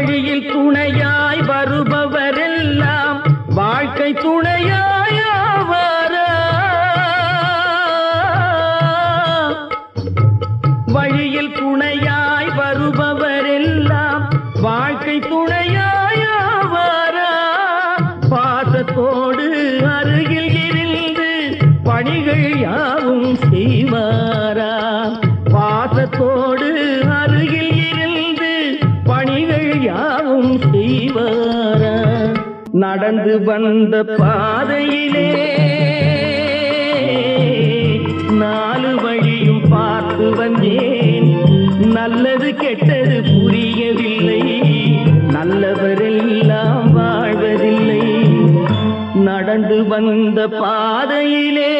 வழியில் துணையாய் வருபவரெல்லாம் வாழ்க்கை துணையாயாவாரா? வழியில் துணையாய் வருபவரெல்லாம் வாழ்க்கை துணையாயாவாரா? பாசத்தோடு அருகில் இருந்து பணிகள் யாவும் செய்வாரா? பாசத்தோடு அருகில் இருந்து பணிகள் யாவும் செய்வாரா? நடந்து வந்த பாதையிலே நாலு வழியும் பார்த்து வந்தேன். நல்லது கெட்டது புரியவில்லை, நல்லவரெல்லாம் வாழ்வதில்லை. நடந்து வந்த பாதையிலே